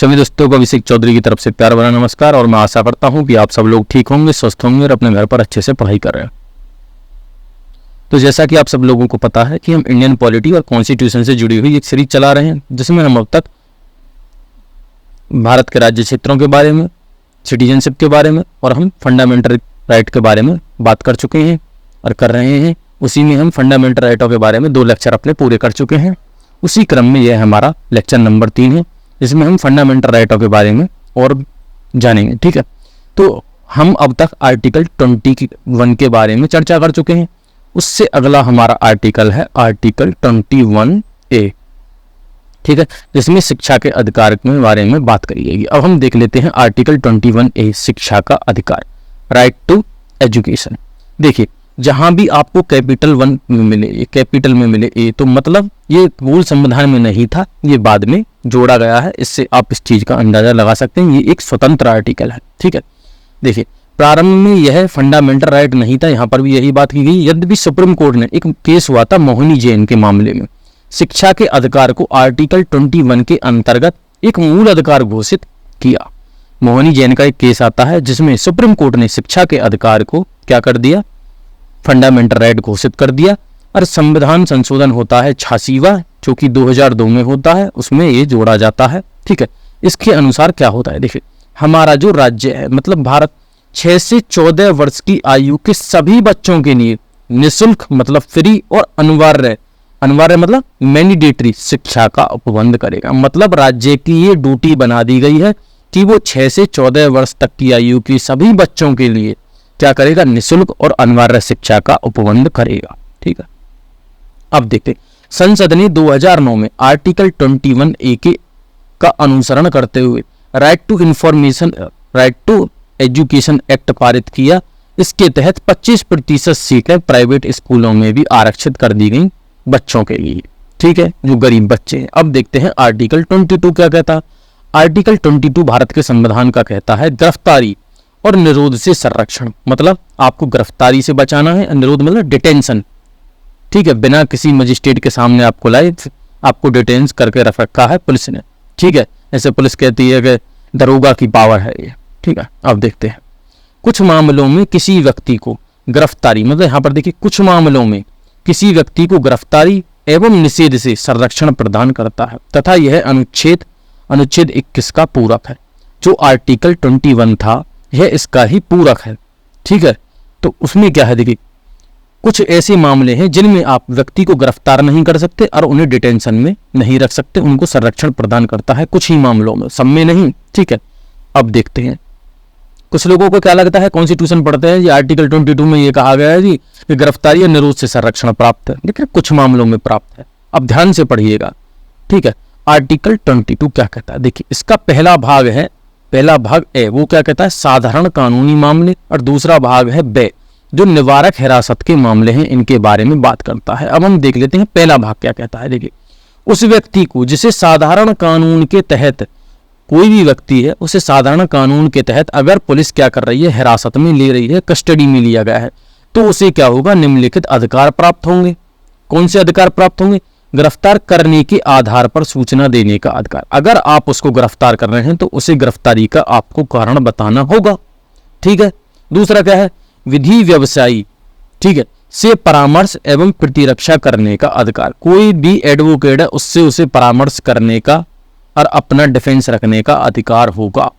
सभी दोस्तों को अभिषेक चौधरी की तरफ से प्यार भरा नमस्कार। और मैं आशा करता हूं कि आप सब लोग ठीक होंगे, स्वस्थ होंगे और अपने घर पर अच्छे से पढ़ाई कर रहे हैं। तो जैसा कि आप सब लोगों को पता है कि हम इंडियन पॉलिटी और कॉन्स्टिट्यूशन से जुड़ी हुई एक सीरीज चला रहे हैं, जिसमें हम अब तक भारत के राज्य क्षेत्रों के बारे में, सिटीजनशिप के बारे में और हम फंडामेंटल राइट के बारे में बात कर चुके हैं और कर रहे हैं। उसी में हम फंडामेंटल राइटों के बारे में 2 लेक्चर अपने पूरे कर चुके हैं। उसी क्रम में यह हमारा लेक्चर नंबर 3 है, जिसमें हम फंडामेंटल राइटों के बारे में और जानेंगे। ठीक है, तो हम अब तक आर्टिकल 21 के बारे में चर्चा कर चुके हैं। उससे अगला हमारा आर्टिकल है आर्टिकल 21A, ठीक है, जिसमें शिक्षा के अधिकार के बारे में बात करी जाएगी। अब हम देख लेते हैं आर्टिकल 21A, शिक्षा का अधिकार, राइट टू एजुकेशन। देखिए, जहां भी आपको कैपिटल 1 में मिले, कैपिटल में मिले ए, तो मतलब ये मूल संविधान में नहीं था, ये बाद में जोड़ा गया है। इससे आप इस चीज का अंदाजा लगा सकते हैं, ये एक स्वतंत्र आर्टिकल है। ठीक है, देखिए, प्रारंभ में यह फंडामेंटल राइट नहीं था, यहाँ पर भी यही बात की गई। यद्यपि सुप्रीम कोर्ट ने एक केस हुआ था मोहिनी जैन के मामले में, शिक्षा के अधिकार को आर्टिकल 21 के अंतर्गत एक मूल अधिकार घोषित किया। मोहिनी जैन का एक केस आता है जिसमें सुप्रीम कोर्ट ने शिक्षा के अधिकार को क्या कर दिया, फंडामेंटल राइट घोषित कर दिया। और संविधान संशोधन होता है 86वां, जो कि 2002 में होता है, उसमें ये जोड़ा जाता है। ठीक है, इसके अनुसार क्या होता है, देखिए, हमारा जो राज्य है मतलब भारत, 6 से 14 वर्ष की आयु के सभी बच्चों के लिए निःशुल्क मतलब फ्री और अनिवार्य मतलब मैंडेटरी शिक्षा का उपबंध करेगा। मतलब राज्य की ये ड्यूटी बना दी गई है कि वो 6 से 14 वर्ष तक की आयु की सभी बच्चों के लिए क्या करेगा, निःशुल्क और अनिवार्य शिक्षा का उपबंध करेगा। ठीक है, अब देखते, संसद ने 2009 में आर्टिकल 21A का अनुसरण करते हुए right to information, right to education act पारित किया। इसके तहत 25% सीटें प्राइवेट स्कूलों में भी आरक्षित कर दी गई बच्चों के लिए। ठीक है, जो गरीब बच्चे हैं। अब देखते हैं आर्टिकल 22 क्या कहता है। आर्टिकल 22 भारत के संविधान का कहता है, गिरफ्तारी और निरोध से संरक्षण, मतलब आपको गिरफ्तारी से बचाना है, निरोध मतलब डिटेंशन। ठीक है, बिना किसी मजिस्ट्रेट के सामने आपको लाए, आपको डिटेन करके रख रखा है पुलिस ने। ठीक है, ऐसे पुलिस कहती है कि दरोगा की पावर है ये। ठीक है, अब देखते हैं, कुछ मामलों में किसी व्यक्ति को गिरफ्तारी, मतलब यहाँ पर देखिए, कुछ मामलों में किसी व्यक्ति को गिरफ्तारी एवं निषेध से संरक्षण प्रदान करता है तथा यह अनुच्छेद 21 का पूरक है। जो आर्टिकल 21 था यह इसका ही पूरक है। ठीक है, तो उसमें क्या है, देखिए, कुछ ऐसे मामले हैं जिनमें आप व्यक्ति को गिरफ्तार नहीं कर सकते और उन्हें डिटेंशन में नहीं रख सकते, उनको संरक्षण प्रदान करता है कुछ ही मामलों में, सब में नहीं। ठीक है, अब देखते हैं, कुछ लोगों को क्या लगता है, कॉन्स्टिट्यूशन पढ़ते हैं, ये आर्टिकल 22 में ये कहा गया है जी कि गिरफ्तारी और निरोध से संरक्षण प्राप्त है, लेकिन कुछ मामलों में प्राप्त है। अब ध्यान से पढ़िएगा। ठीक है, आर्टिकल 22 क्या कहता है, देखिए, इसका पहला भाग है, पहला भाग ए, वो क्या कहता है, साधारण कानूनी मामले, और दूसरा भाग है बे, जो निवारक हिरासत के मामले हैं, इनके बारे में बात करता है। अब हम देख लेते हैं पहला भाग क्या कहता है। देखिए, उस व्यक्ति को जिसे साधारण कानून के तहत, कोई भी व्यक्ति है उसे साधारण कानून के तहत अगर पुलिस क्या कर रही है, हिरासत में ले रही है, कस्टडी में लिया गया है, तो उसे क्या होगा, निम्नलिखित अधिकार प्राप्त होंगे। कौन से अधिकार प्राप्त होंगे, गिरफ्तार करने के आधार पर सूचना देने का अधिकार। अगर आप उसको गिरफ्तार कर रहे हैं तो उसे गिरफ्तारी का आपको कारण बताना होगा। ठीक है, दूसरा क्या है, विधि व्यवसायी, ठीक है, से परामर्श एवं प्रतिरक्षा करने का अधिकार। कोई भी एडवोकेट है उससे उसे परामर्श करने का और अपना डिफेंस रखने का अधिकार होगा।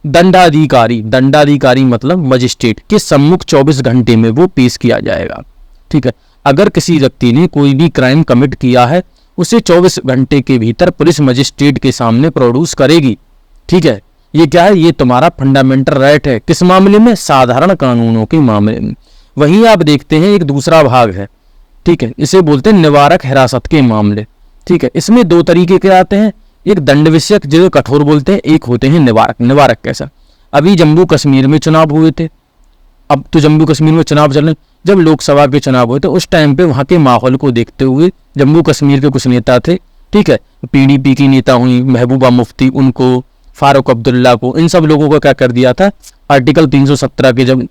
दंडाधिकारी, दंडाधिकारी मतलब मजिस्ट्रेट के सम्मुख 24 घंटे में वो पेश किया जाएगा। ठीक है, अगर किसी व्यक्ति ने कोई भी क्राइम कमिट किया है, उसे 24 घंटे के भीतर पुलिस मजिस्ट्रेट के सामने प्रोड्यूस करेगी। ठीक है, ये क्या है, ये तुम्हारा फंडामेंटल राइट है। किस मामले में, साधारण कानूनों के मामले में। वहीं आप देखते हैं एक दूसरा भाग है, ठीक है, इसे बोलते हैं निवारक हिरासत के मामले। ठीक है, इसमें 2 तरीके के आते हैं, एक दंड विषयक जो कठोर बोलते हैं, एक होते हैं निवारक। निवारक कैसा, अभी जम्मू कश्मीर में चुनाव हुए थे, अब तो जम्मू कश्मीर में चुनाव चल रहे, जब लोकसभा के चुनाव हुए थे उस टाइम पे वहाँ के माहौल को देखते हुए जम्मू कश्मीर के कुछ नेता थे, ठीक है, PDP की नेता हुई महबूबा मुफ्ती, उनको, फारूक अब्दुल्ला को, इन सब लोगों को क्या कर दिया था, आर्टिकल 317 के जब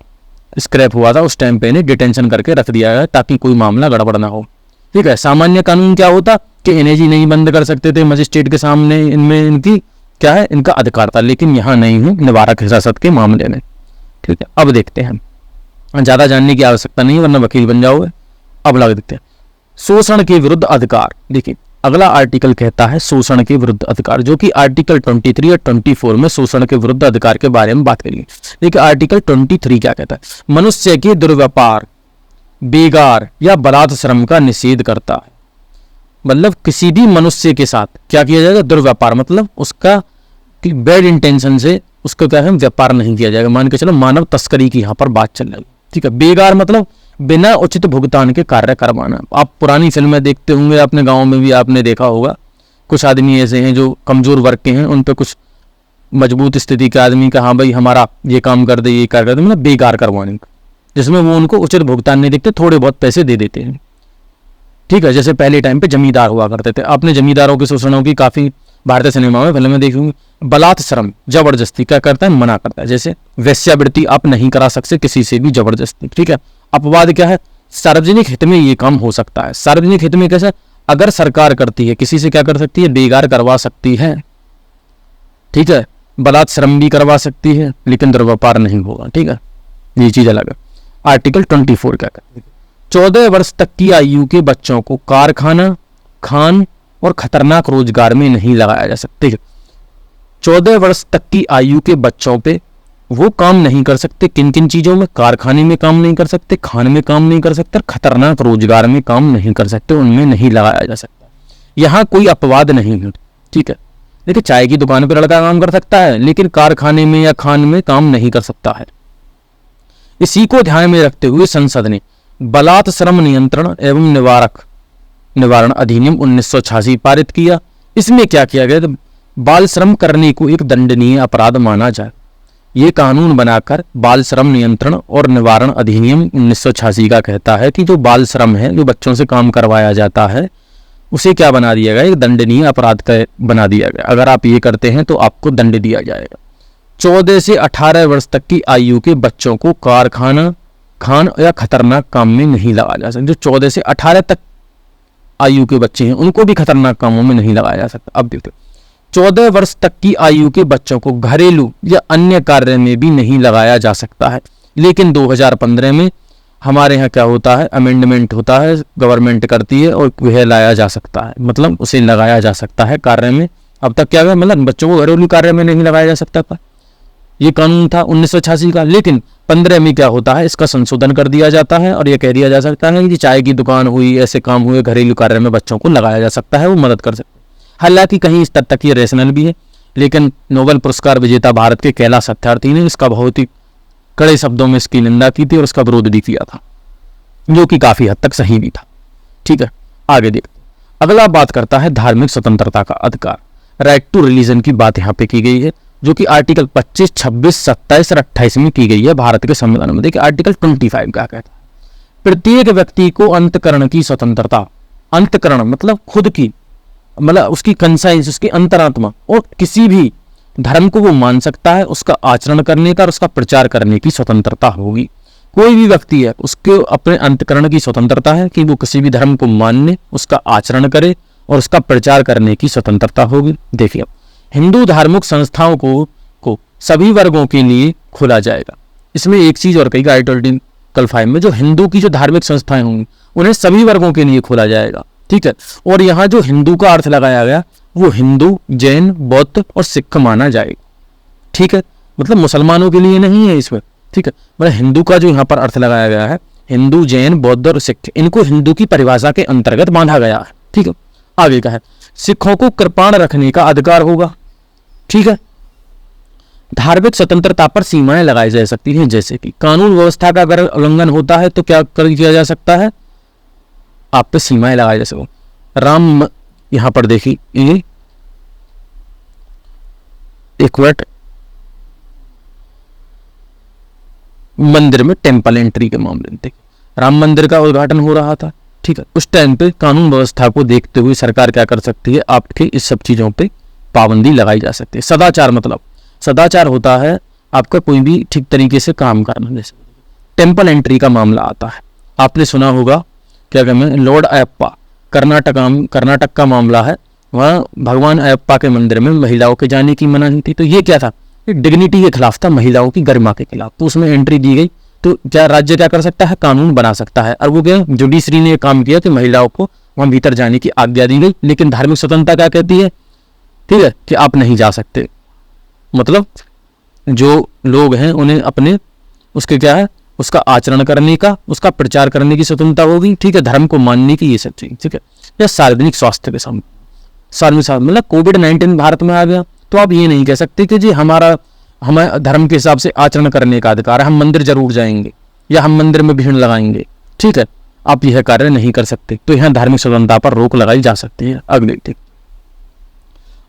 स्क्रैप हुआ था उस टाइम पे इन्हें डिटेंशन करके रख दिया गया ताकि कोई मामला गड़बड़ ना हो। ठीक है, सामान्य कानून क्या होता कि इन्हें जी नहीं बंद कर सकते थे मजिस्ट्रेट के सामने, इनमें इनकी क्या है, इनका अधिकार था, लेकिन यहाँ नहीं है निवारक हिरासत के मामले में। ठीक है, अब देखते हैं, ज्यादा जानने की आवश्यकता नहीं है वरना वकील बन जाओगे। अब लग देखते हैं शोषण के विरुद्ध अधिकार। देखिए अगला आर्टिकल कहता है शोषण के विरुद्ध अधिकार, जो कि आर्टिकल 23 और 24 में शोषण के विरुद्ध अधिकार के बारे में बात करेंगे। देखिए आर्टिकल 23 क्या कहता है, मनुष्य के दुर्व्यापार, बेगार या बलात् श्रम का निषेध करता है। मतलब किसी भी मनुष्य के साथ क्या किया जाएगा, दुर्व्यापार, मतलब उसका बैड इंटेंशन से उसका क्या है व्यापार नहीं किया जाएगा। मान के चलो मानव तस्करी की यहाँ पर बात चल रही। ठीक है, बेगार मतलब बिना उचित भुगतान के कार्य करवाना। आप पुरानी फिल्में देखते होंगे, अपने गांव में भी आपने देखा होगा, कुछ आदमी ऐसे हैं जो कमजोर वर्ग के हैं, उन पे कुछ मजबूत स्थिति के आदमी का हाँ भाई हमारा ये काम कर दे, ये कार्य कर दे, मतलब बेकार करवाने का, जिसमें वो उनको उचित भुगतान नहीं देखते, थोड़े बहुत पैसे दे देते हैं। ठीक है, जैसे पहले टाइम पे जमींदार हुआ करते थे। आपने जमींदारों के शोषणों की काफी भारतीय सिनेमा में फिल्में देखी होंगी। बलात् श्रम, जबरदस्ती क्या करता है, मना करता है। जैसे वेश्यावृत्ति आप नहीं करा सकते किसी से भी जबरदस्ती। ठीक है, अपवाद क्या है, सार्वजनिक हित में ये काम हो सकता है। सार्वजनिक हित में कैसे, अगर सरकार करती है किसी से क्या कर सकती है, बेगार करवा सकती है। ठीक है, बलात् श्रम भी करवा सकती है, लेकिन दुर्व्यापार नहीं होगा। ठीक है, ये चीज अलग है। आर्टिकल 24 क्या कहता है, 14 वर्ष तक की आयु के बच्चों को कारखाना, खान और खतरनाक रोजगार में नहीं लगाया जा सकते। 14 वर्ष तक की आयु के बच्चों पे वो काम नहीं कर सकते, किन किन चीजों में, कारखाने में काम नहीं कर सकते, खान में काम नहीं कर सकते, खतरनाक रोजगार में काम नहीं कर सकते, उनमें नहीं लगाया जा सकता। यहाँ कोई अपवाद नहीं है। ठीक है, देखिए चाय की दुकान पर लड़का काम कर सकता है, लेकिन कारखाने में या खान में काम नहीं कर सकता है। इसी को ध्यान में रखते हुए संसद ने बलात् श्रम नियंत्रण एवं निवारण अधिनियम 1986 पारित किया। इसमें क्या किया गया, तो बाल श्रम करने को एक दंडनीय अपराध माना जाए। ये कानून बनाकर बाल श्रम नियंत्रण और निवारण अधिनियम 1986 का कहता है कि जो बाल श्रम है, जो बच्चों से काम करवाया जाता है, उसे क्या बना दिया गया, एक दंडनीय अपराध का बना दिया गया। अगर आप ये करते हैं तो आपको दंड दिया जाएगा। 14 से 18 वर्ष तक की आयु के बच्चों को कारखाना, खान या खतरनाक काम में नहीं लगाया जा सकता। जो 14 से 18 तक आयु के बच्चे हैं उनको भी खतरनाक कामों में नहीं लगाया जा सकता। अब देखते 14 वर्ष तक की आयु के बच्चों को घरेलू या अन्य कार्य में भी नहीं लगाया जा सकता है। लेकिन 2015 में हमारे यहाँ क्या होता है, अमेंडमेंट होता है, गवर्नमेंट करती है और वह लाया जा सकता है, मतलब उसे लगाया जा सकता है कार्य में। अब तक क्या है, मतलब बच्चों को घरेलू कार्य में नहीं लगाया जा सकता था। ये कानून था 1986 का। लेकिन 15 में क्या होता है, इसका संशोधन कर दिया जाता है और यह कह दिया जा सकता है कि चाय की दुकान हुई, ऐसे काम हुए, घरेलू कार्य में बच्चों को लगाया जा सकता है, वो मदद कर सकते हैं। हालांकि कहीं इस तक ये रेशनल भी है, लेकिन नोबेल पुरस्कार विजेता भारत के कैलाश सत्यार्थी ने इसका बहुत ही कड़े शब्दों में इसकी निंदा की थी और इसका विरोध भी किया था, जो कि काफी हद तक सही भी था। ठीक है, आगे देखते। अगला बात करता है धार्मिक स्वतंत्रता का अधिकार, राइट टू रिलीजन की बात यहाँ पे की गई है, जो कि आर्टिकल 25, 26, 27 और 28 में की गई है भारत के संविधान में। देखिए आर्टिकल 25 क्या कहता है, प्रत्येक व्यक्ति को अंतकरण की स्वतंत्रता, अंतकरण मतलब खुद की, मतलब उसकी कंसाइंस, उसकी अंतरात्मा, और किसी भी धर्म को वो मान सकता है, उसका आचरण करने का और उसका प्रचार करने की स्वतंत्रता होगी। कोई भी व्यक्ति है उसके अपने अंतकरण की स्वतंत्रता है कि वो किसी भी धर्म को मानने, उसका आचरण करे और उसका प्रचार करने की स्वतंत्रता होगी। देखिए हिंदू धार्मिक संस्थाओं को सभी वर्गों के लिए खोला जाएगा। इसमें एक चीज और कही आर्टिकल 5 में, जो हिंदू की जो धार्मिक संस्थाएं होंगी उन्हें सभी वर्गों के लिए खोला जाएगा। ठीक है, और यहाँ जो हिंदू का अर्थ लगाया गया वो हिंदू, जैन, बौद्ध और सिख माना जाएगा। ठीक है, मतलब मुसलमानों के लिए नहीं है इसमें। ठीक है, मतलब हिंदू का जो यहाँ पर अर्थ लगाया गया है, हिंदू, जैन, बौद्ध और सिख, इनको हिंदू की परिभाषा के अंतर्गत बांधा गया है। ठीक है, आगे का है सिखों को कृपाण रखने का अधिकार होगा। ठीक है, धार्मिक स्वतंत्रता पर सीमाएं लगाई जा सकती हैं, जैसे कि कानून व्यवस्था का अगर उल्लंघन होता है तो क्या किया जा सकता है, आप पे सीमाएं लगाई जा सकती। राम, यहां पर देखिए एक मिनट, मंदिर में टेम्पल एंट्री के मामले में देखिए राम मंदिर का उद्घाटन हो रहा था। ठीक है, उस टाइम पे कानून व्यवस्था को देखते हुए सरकार क्या कर सकती है, आपके इस सब चीजों पे पाबंदी लगाई जा सकती है। सदाचार, मतलब सदाचार होता है आपका कोई भी ठीक तरीके से काम करना। जैसे टेम्पल एंट्री का मामला आता है, आपने सुना होगा क्या कहते हैं, लॉर्ड अयप्पा, कर्नाटक का मामला है, वहाँ भगवान अयप्पा के मंदिर में महिलाओं के जाने की मनाही थी। तो ये क्या था, ये डिग्निटी के खिलाफ था, महिलाओं की गरिमा के खिलाफ। तो उसमें एंट्री दी गई। तो क्या राज्य क्या कर सकता है, कानून बना सकता है। और वो क्या, जुडिशरी ने काम किया कि महिलाओं को वहाँ भीतर जाने की आज्ञा दी गई। लेकिन धार्मिक स्वतंत्रता क्या कहती है, ठीक है, कि आप नहीं जा सकते। मतलब जो लोग हैं उन्हें अपने उसके क्या है, उसका आचरण करने का, उसका प्रचार करने की स्वतंत्रता होगी, ठीक है, धर्म को मानने की, ये सब चीज, ठीक है। या सार्वजनिक स्वास्थ्य के सामने मतलब कोविड-19 भारत में आ गया तो आप ये नहीं कह सकते कि जी हमें धर्म के हिसाब से आचरण करने का अधिकार है, हम मंदिर जरूर जाएंगे या हम मंदिर में भीड़ लगाएंगे, ठीक है, आप यह कार्य नहीं कर सकते। तो यहाँ धार्मिक स्वतंत्रता पर रोक लगाई जा सकती है। अगले ठीक,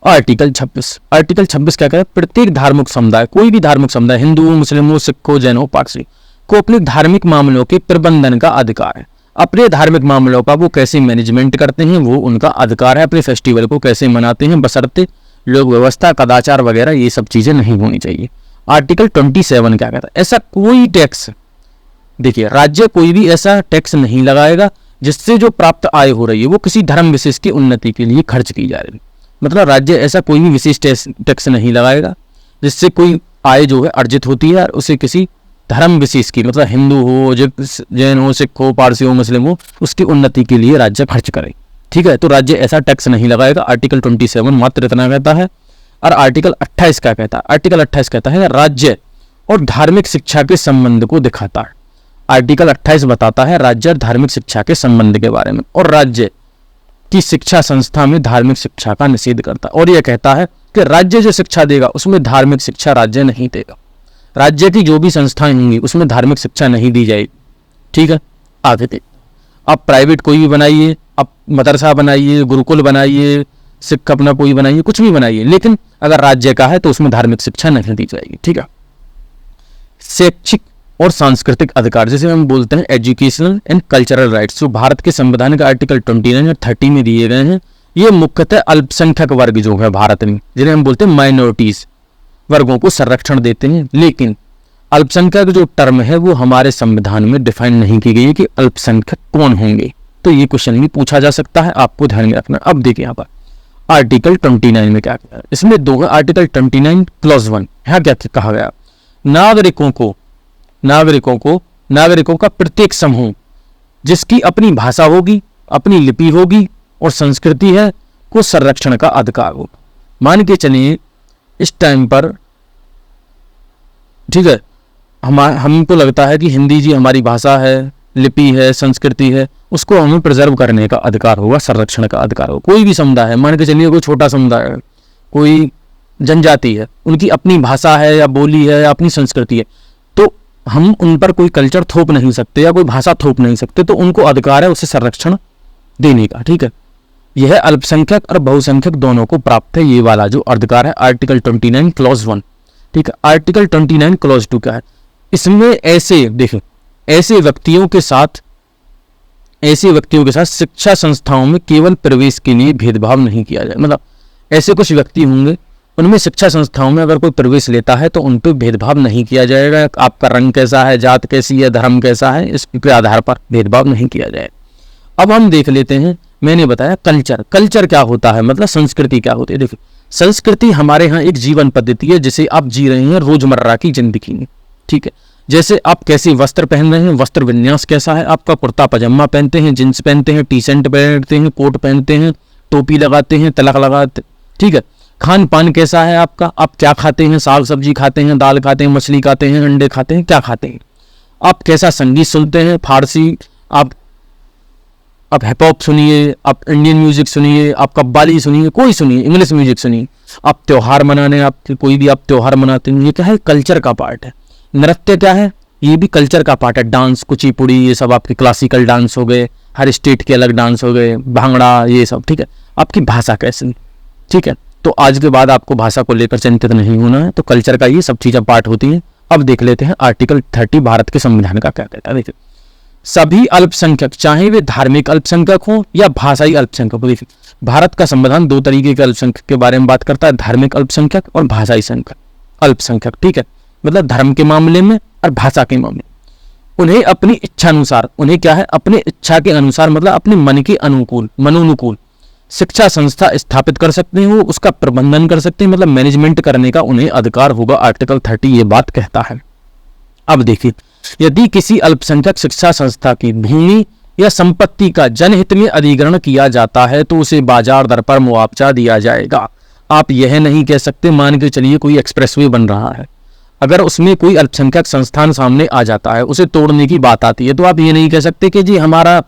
आर्टिकल 26 क्या कहता है, प्रत्येक धार्मिक समुदाय, कोई भी धार्मिक समुदाय, हिंदू, मुस्लिम, सिख, जैन हो, पारसी, को अपने धार्मिक मामलों के प्रबंधन का अधिकार है। अपने धार्मिक मामलों का वो कैसे मैनेजमेंट करते हैं वो उनका अधिकार है। अपने फेस्टिवल को कैसे मनाते हैं, बशर्ते लोक व्यवस्था, कदाचार वगैरह ये सब चीजें नहीं होनी चाहिए। आर्टिकल 27 क्या कहता है, ऐसा कोई टैक्स, देखिए राज्य कोई भी ऐसा टैक्स नहीं लगाएगा जिससे जो प्राप्त आय हो रही है वो किसी धर्म विशेष की उन्नति के लिए खर्च की जा रही है। मतलब राज्य ऐसा कोई भी विशेष टैक्स नहीं लगाएगा जिससे कोई आय जो है अर्जित होती है और उसे किसी धर्म विशेष की, मतलब हिंदू हो, जैन हो, सिख हो, पारसी हो, मुस्लिम हो, उसकी उन्नति के लिए राज्य खर्च करे, ठीक है। तो राज्य ऐसा टैक्स नहीं लगाएगा। आर्टिकल 27 मात्र इतना कहता है। और आर्टिकल 28 क्या कहता है, आर्टिकल 28 कहता है राज्य और धार्मिक शिक्षा के संबंध को दिखाता है। आर्टिकल 28 बताता है राज्य और धार्मिक शिक्षा के संबंध के बारे में, और राज्य की शिक्षा संस्था में धार्मिक शिक्षा का निषेध करता है। और यह कहता है कि राज्य जो शिक्षा देगा उसमें धार्मिक शिक्षा राज्य नहीं देगा। राज्य की जो भी संस्थाएं होंगी उसमें धार्मिक शिक्षा नहीं दी जाएगी, ठीक है। आगे देख, आप प्राइवेट कोई भी बनाइए, आप मदरसा बनाइए, गुरुकुल बनाइए, सिख अपना कोई बनाइए, कुछ भी बनाइए, लेकिन अगर राज्य का है तो उसमें धार्मिक शिक्षा नहीं दी जाएगी, ठीक है। शैक्षिक और सांस्कृतिक अधिकार, जैसे हम बोलते हैं एजुकेशनल एंड कल्चरल राइट्स, जो भारत के संविधान का आर्टिकल 29 और 30 में दिए गए हैं, ये मुख्यतः अल्पसंख्यक वर्ग जो है भारत में, जिन्हें हम बोलते हैं माइनॉरिटीज वर्गों को संरक्षण देते हैं। लेकिन अल्पसंख्यक जो टर्म है वो हमारे संविधान में डिफाइन नहीं की गई है कि अल्पसंख्यक कौन होंगे। तो ये क्वेश्चन भी पूछा जा सकता है, आपको ध्यान में रखना। अब देखिए यहाँ पर आर्टिकल 29 में क्या कहा है, इसमें दो है। आर्टिकल 29 क्लॉज 1, यहाँ क्या कहा गया, नागरिकों का प्रत्येक समूह जिसकी अपनी भाषा होगी, अपनी लिपि होगी और संस्कृति है, को संरक्षण का अधिकार होगा। मान के चलिए इस टाइम पर, ठीक है, हमको लगता है कि हिंदी जी हमारी भाषा है, लिपि है, संस्कृति है, उसको हमें प्रिजर्व करने का अधिकार होगा, संरक्षण का अधिकार होगा। कोई भी समुदाय है, मान के चलिए कोई छोटा समुदाय है, कोई जनजाति है, उनकी अपनी भाषा है या बोली है या अपनी संस्कृति है, तो हम उन पर कोई कल्चर थोप नहीं सकते या कोई भाषा थोप नहीं सकते, तो उनको अधिकार है उसे संरक्षण देने का, ठीक है। यह अल्पसंख्यक और बहुसंख्यक दोनों को प्राप्त है, ये वाला जो अधिकार है आर्टिकल 29 क्लॉज 1, ठीक है। आर्टिकल 29 क्लॉज 2 क्या है, इसमें ऐसे देखिए ऐसे व्यक्तियों के साथ शिक्षा संस्थाओं में केवल प्रवेश के लिए भेदभाव नहीं किया जाए। मतलब ऐसे कुछ व्यक्ति होंगे, उनमें शिक्षा संस्थाओं में अगर कोई प्रवेश लेता है तो उन पर भेदभाव नहीं किया जाएगा। आपका रंग कैसा है, जात कैसी है, धर्म कैसा है, इसके आधार पर भेदभाव नहीं किया जाएगा। अब हम देख लेते हैं, मैंने बताया कल्चर क्या होता है, मतलब संस्कृति क्या होती है। देखिए संस्कृति हमारे यहाँ एक जीवन पद्धति है जिसे आप जी रहे हैं रोजमर्रा की जिंदगी में, ठीक है। जैसे आप कैसे वस्त्र पहन रहे हैं, वस्त्र विन्यास कैसा है, आपका कुर्ता पजामा पहनते हैं, जींस पहनते हैं, टी शर्ट पहनते हैं, कोट पहनते हैं, टोपी लगाते हैं, तिलक लगाते, ठीक है। खान पान कैसा है आपका, आप क्या खाते हैं, साग सब्जी खाते हैं, दाल खाते हैं, मछली खाते हैं, अंडे खाते हैं, क्या खाते हैं, आप कैसा संगीत सुनते हैं, फारसी, आप हिप हॉप सुनिए, आप इंडियन म्यूजिक सुनिए, आप कव्वाली सुनिए, कोई सुनिए, इंग्लिश म्यूजिक सुनिए, आप त्योहार मनाने, आप कोई भी आप त्योहार मनाते हैं, ये क्या है, कल्चर का पार्ट है। नृत्य क्या है, ये भी कल्चर का पार्ट है। डांस, कुचिपुड़ी, ये सब आपके क्लासिकल डांस हो गए, हर स्टेट के अलग डांस हो गए, भांगड़ा, ये सब, ठीक है। आपकी भाषा कैसी, ठीक है। तो आज के बाद आपको भाषा को लेकर चिंतित नहीं होना है, तो कल्चर का ये सब चीजें पार्ट होती हैं। अब देख लेते हैं आर्टिकल 30 भारत के संविधान का क्या कहता है। देखिए सभी अल्पसंख्यक, चाहे वे धार्मिक अल्पसंख्यक हो या भाषाई अल्पसंख्यक हो, देखिए भारत का संविधान दो तरीके के अल्पसंख्यक के बारे में बात करता है, धार्मिक अल्पसंख्यक और भाषाई अल्पसंख्यक, ठीक है। मतलब धर्म के मामले में और भाषा के मामले में उन्हें अपनी इच्छा अनुसार, उन्हें क्या है, अपने इच्छा के अनुसार, मतलब अपने मन के अनुकूल, मनोनुकूल शिक्षा संस्था स्थापित कर सकते हैं, वो उसका प्रबंधन कर सकते हैं, मतलब मैनेजमेंट करने का उन्हें अधिकार होगा। आर्टिकल 30 ये बात कहता है। अब देखिए, यदि किसी अल्पसंख्यक शिक्षा संस्था की भूमि या संपत्ति का जनहित में अधिग्रहण किया जाता है तो उसे बाजार दर पर मुआवजा दिया जाएगा। आप यह नहीं कह सकते, मान के चलिए कोई एक्सप्रेसवे बन रहा है, अगर उसमें कोई अल्पसंख्यक संस्थान सामने आ जाता है, उसे तोड़ने की बात आती है, तो आप ये नहीं कह सकते कि जी हमारा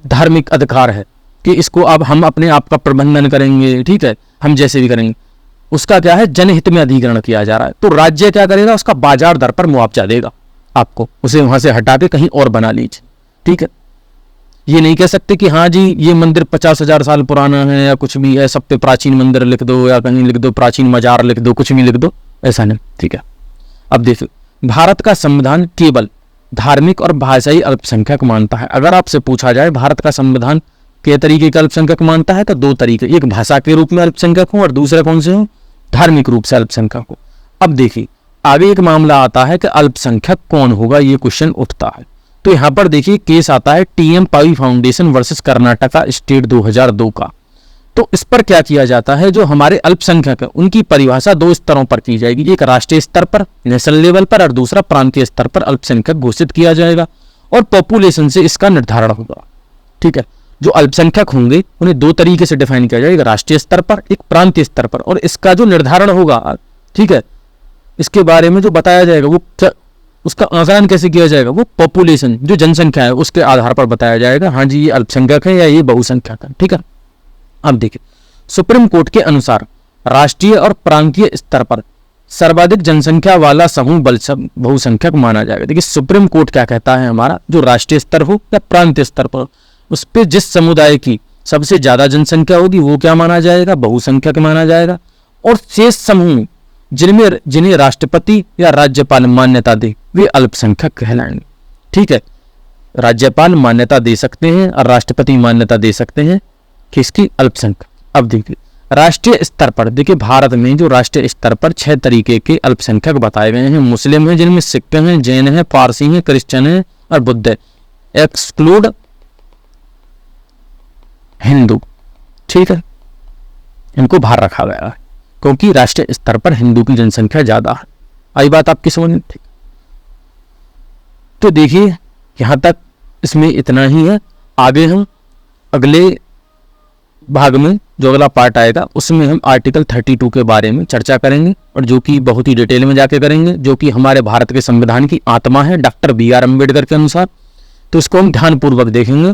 धार्मिक अधिकार है कि इसको अब हम अपने आप का प्रबंधन करेंगे, ठीक है, हम जैसे भी करेंगे। उसका क्या है, जनहित में अधिग्रहण किया जा रहा है, तो राज्य क्या करेगा, उसका बाजार दर पर मुआवजा देगा आपको, उसे वहां से हटा के कहीं और बना लीजिए, ठीक है। ये नहीं कह सकते कि हाँ जी ये मंदिर 50,000 साल पुराना है या कुछ भी है, सब पे प्राचीन मंदिर लिख दो या कहीं लिख दो प्राचीन मजार लिख दो, कुछ भी लिख दो, ऐसा नहीं, ठीक है। अब देखो, भारत का संविधान केवल धार्मिक और भाषाई अल्पसंख्यक मानता है। अगर आपसे पूछा जाए भारत का संविधान के तरीके का अल्पसंख्यक मानता है, तो दो तरीके, एक भाषा के रूप में अल्पसंख्यक हो और दूसरा कौन से हो, धार्मिक रूप से अल्पसंख्यक हो। अब देखिए आगे एक मामला आता है कि अल्पसंख्यक कौन होगा, ये क्वेश्चन उठता है। तो यहां पर देखिए केस आता है टीएम पाई फाउंडेशन वर्सेस कर्नाटका स्टेट 2002 का। तो इस पर क्या किया जाता है, जो हमारे अल्पसंख्यक है उनकी परिभाषा दो स्तरों पर की जाएगी, एक राष्ट्रीय स्तर पर नेशनल लेवल पर और दूसरा प्रांतीय स्तर पर अल्पसंख्यक घोषित किया जाएगा और पॉपुलेशन से इसका निर्धारण होगा, ठीक है। जो अल्पसंख्यक होंगे उन्हें दो तरीके से डिफाइन किया जाएगा, राष्ट्रीय स्तर पर, एक प्रांतीय स्तर पर, और इसका जो निर्धारण होगा, ठीक है, इसके बारे में जो बताया जाएगा वो उसका आकलन कैसे किया जाएगा, वो पॉपुलेशन जो जनसंख्या है उसके आधार पर बताया जाएगा, हाँ जी ये अल्पसंख्यक है या ये बहुसंख्यक है, ठीक है। अब देखिए सुप्रीम कोर्ट के अनुसार राष्ट्रीय और प्रांतीय स्तर पर सर्वाधिक जनसंख्या वाला समूह बहुसंख्यक माना जाएगा। देखिए सुप्रीम कोर्ट क्या कहता है, हमारा जो राष्ट्रीय स्तर हो या प्रांतीय स्तर पर, उस पर जिस समुदाय की सबसे ज्यादा जनसंख्या होगी वो क्या माना जाएगा, बहुसंख्यक माना जाएगा। और शेष समूह जिन्हें राष्ट्रपति या राज्यपाल मान्यता दे वे अल्पसंख्यक कहलाएंगे, ठीक है। राज्यपाल मान्यता दे सकते हैं और राष्ट्रपति मान्यता दे सकते हैं किसकी, अल्पसंख्यक। अब देखिए राष्ट्रीय स्तर पर, देखिए भारत में जो राष्ट्रीय स्तर पर 6 तरीके के अल्पसंख्यक बताए गए हैं। मुस्लिम हैं जिनमें सिख हैं, जैन हैं, पारसी हैं, क्रिश्चियन हैं और बुद्ध है, एक्सक्लूड हिंदू, ठीक है, इनको बाहर रखा गया है क्योंकि राष्ट्रीय स्तर पर हिंदू की जनसंख्या ज्यादा है। आई बात आपकी समझ में, ठीक। तो देखिए यहां तक इसमें इतना ही है। आगे हम अगले भाग में जो अगला पार्ट आएगा उसमें हम आर्टिकल 32 के बारे में चर्चा करेंगे और जो कि बहुत ही डिटेल में जाके करेंगे, जो कि हमारे भारत के संविधान की आत्मा है डॉक्टर BR अम्बेडकर के अनुसार। तो इसको हम ध्यानपूर्वक देखेंगे